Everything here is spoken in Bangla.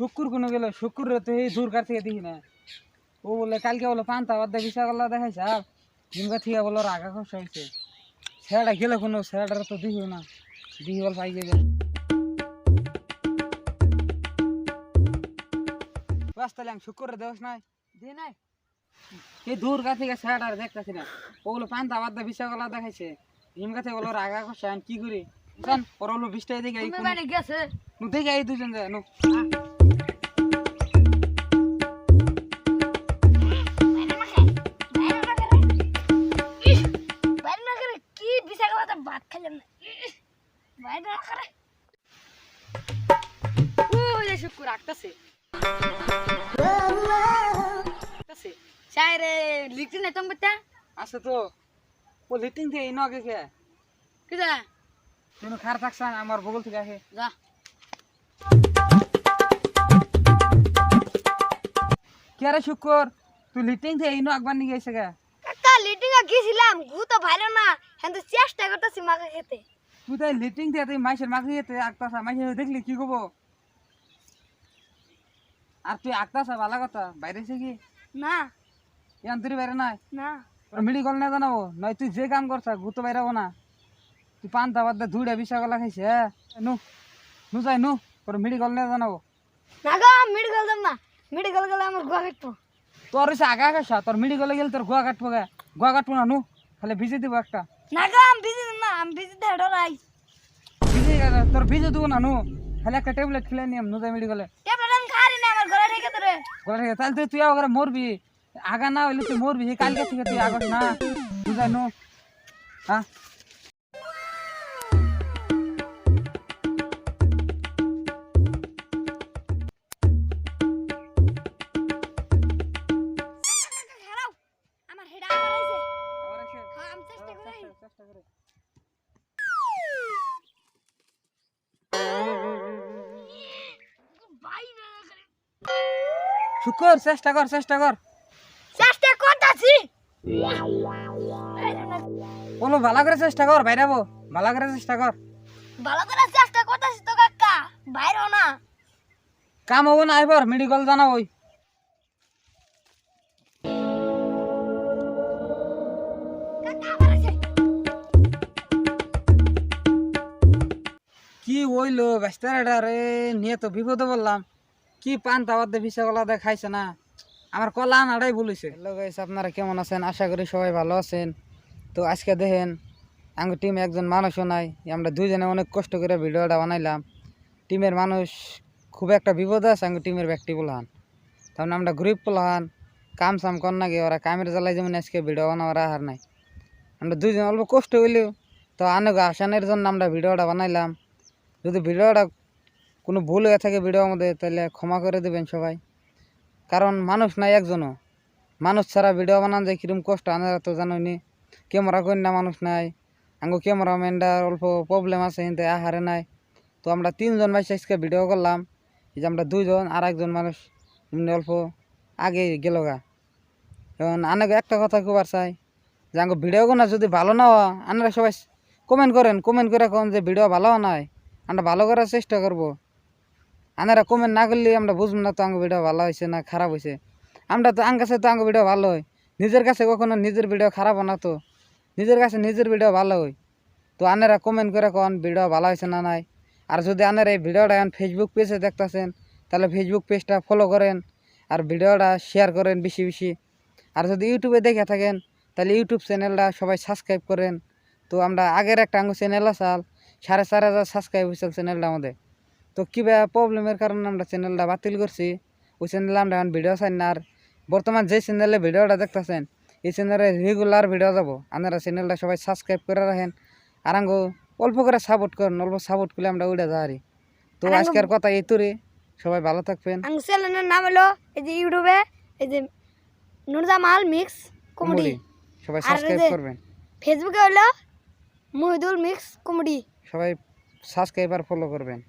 শুক্র কোনো গেল শুক্র তো এই দূরকার থেকে দেখি না ও বলে কালকে বলো পান্তা বাদ বিশা গল্লা দেখাইছে আর জিমকা থেকে বলো রাগা খসা হয়েছে ছেড়াটা গেলে কোনো ছেড়াটা তো দিও না দিই বল পাই যাবে তাহলে আমি শুক্র দেওয়াস নাই দিয়ে নাই এই দূর গা থেকে ছেড়াটা দেখতেছি না ওগুলো পান্তা বাদ বিশা গল্লা দেখাইছে জিমকা থেকে বলো রাগা খসা আমি কি করি জান ওর হলো 20 টাকা দেখে গেছে দেখে এই দুজন যায় নো ভাত খাইলাম না বাইরে রাখা ওই শুক্র রাখতেছে শায়রে লিখতে না তুমি বতা আছে তো ও লিটিং থেকে ইনো আগে কে কিদা তুমি খার থাকছান আমার বগল থেকে আসে যা কে রে শুক্র তুই লিটিং থেকে ইনো একবার নিয়ে গেছে কে কাকা লিটিং এ গেছিলাম গু তো ভাইলো না কিন্তু চেষ্টা করতেছি মাকে খেতে তুই তাই লিটিং থেকে তুই মাইসের মাকে খেতে আক্তাসা মাইসের দেখলি কি কব আর তুই আক্তাসা ভালো কথা বাইরে এসে কি না ইয়ান তুই বাইরে নাই না তোর মেডিকেল না জানাবো নয় তুই যে কাম করছা গুতো বাইরাবো না তুই পান্তা বাদ ধুড়ে বিশা গলা খাইছে নু নু যাই নু তোর মেডিকেল না জানাবো না গো মেডিকেল যাব না মেডিকেল গেলে আমার গুয়া কাটবো তোর হচ্ছে আগা খাইছা তোর মেডিকেলে গেলে তোর গুয়া কাটবো না নু খালি ভিজে দিব একটা না গো আমি ভিজি না আমি ভিজি দে ডরাই তোর ভিজে দিব না নু খালি একটা ট্যাবলেট খেলে নিয়ম নু যাই মেডিকেলে ট্যাবলেট আমি খাই না আমার গলা ঠেকে তোরে গলা থেকে তাহলে তুই আগে মরবি আগা না হইলে তুই মরবি কালকে থেকে তুই আগস না বুঝাই নু হ্যাঁ আমার হেডা আইছে হ্যাঁ আমি চেষ্টা করি চেষ্টা করে বাইরে শুকর চেষ্টা কর চেষ্টা করতাছি বলো ভালো করে চেষ্টা কর বাইরাবো ভালো করে চেষ্টা কর ভালো করে চেষ্টা করতাছি তো কাকা বাইরে না কাম হবো না এবার মেডিকেল জানাবো কাকা আমার আছে কি হইলো বেস্তারা রে নিয়ে তো বিপদে বললাম কি পান্তা বাদ ভিসা গলা খাইছে না আমার কলা আনাটাই বলেছে হ্যালো গাইস আপনারা কেমন আছেন আশা করি সবাই ভালো আছেন তো আজকে দেখেন আমার টিমে একজন মানুষও নাই আমরা দুইজনে অনেক কষ্ট করে ভিডিওটা বানাইলাম টিমের মানুষ খুব একটা বিপদে আছে আমার টিমের ব্যক্তি বলহান তখন আমরা গ্রুপ বলহান কাম সাম কর না গিয়ে ওরা কামের জ্বালাই যেমন আজকে ভিডিও বানাবার আহার নাই আমরা দুইজন অল্প কষ্ট হইলেও তো আনেক আসানের জন্য আমরা ভিডিওটা বানাইলাম যদি ভিডিওটা কোনো ভুল হয়ে থাকে ভিডিওর মধ্যে তাহলে ক্ষমা করে দেবেন সবাই কারণ মানুষ নাই একজনও মানুষ ছাড়া ভিডিও বানান যায় কীরকম কষ্ট আনারা তো জানোনি ক্যামেরা করি না মানুষ নাই আঙ্গো ক্যামেরাম্যানটার অল্প প্রবলেম আছে কিন্তু আহারে নাই তো আমরা তিনজন ভাই আজকে ভিডিও করলাম এই যে আমরা দুইজন আর একজন মানুষ এমনি অল্প আগে গেল গা এখন আনেক একটা কথা কবার চাই যে আঙ্গো ভিডিওগুলো যদি ভালো না হয় আনারা সবাই কমেন্ট করে কোন যে ভিডিও ভালো নাই আমরা ভালো করার চেষ্টা করবো আনারা কমেন্ট না করলে আমরা বুঝবো না তো আঙ্গ ভিডিও ভালো হয়েছে না খারাপ হয়েছে আমরা তো আঙ্গ কাছে তো আঙ্গ ভিডিও ভালো হয় নিজের কাছে কখনো নিজের ভিডিও খারাপ না তো নিজের কাছে নিজের ভিডিও ভালো হয় তো আনারা কমেন্ট করে কোন ভিডিও ভালো হয়েছে না নাই আর যদি আনারা এই ভিডিওটা এখন ফেসবুক পেজে দেখতেছেন তাহলে ফেসবুক পেজটা ফলো করেন আর ভিডিওটা শেয়ার করেন বেশি বেশি আর যদি ইউটিউবে দেখে থাকেন তাহলে ইউটিউব চ্যানেলটা সবাই সাবস্ক্রাইব করেন তো আমরা আগের একটা আঙ্গ চ্যানেল আসাল 4,500 সাবস্ক্রাইব হয়েছিল চ্যানেলটা আমাদের তো কিবা প্রবলেমের কারণে আমরা চ্যানেলটা বাতিল করছি ওই চ্যানেলে আমরা এখন ভিডিও চাই না আর বর্তমান যে চ্যানেলে ভিডিওটা দেখতেছেন এই চ্যানেলে রেগুলার ভিডিও যাবো আপনারা চ্যানেলটা সবাই সাবস্ক্রাইব করে রাখেন আর আঙ্গো অল্প করে সাপোর্ট করেন অল্প সাপোর্ট করলে আমরা উড়ে যাই তো আজকের কথা এই তোরে সবাই ভালো থাকবেন আঙ্গ চ্যানেলের নাম হলো এই যে ইউটিউবে এই যে নুরজামাল মিক্স কমেডি সবাই সাবস্ক্রাইব করবেন ফেসবুকে হলো মহিদুল মিক্স কমেডি সবাই সাবস্ক্রাইব আর ফলো করবেন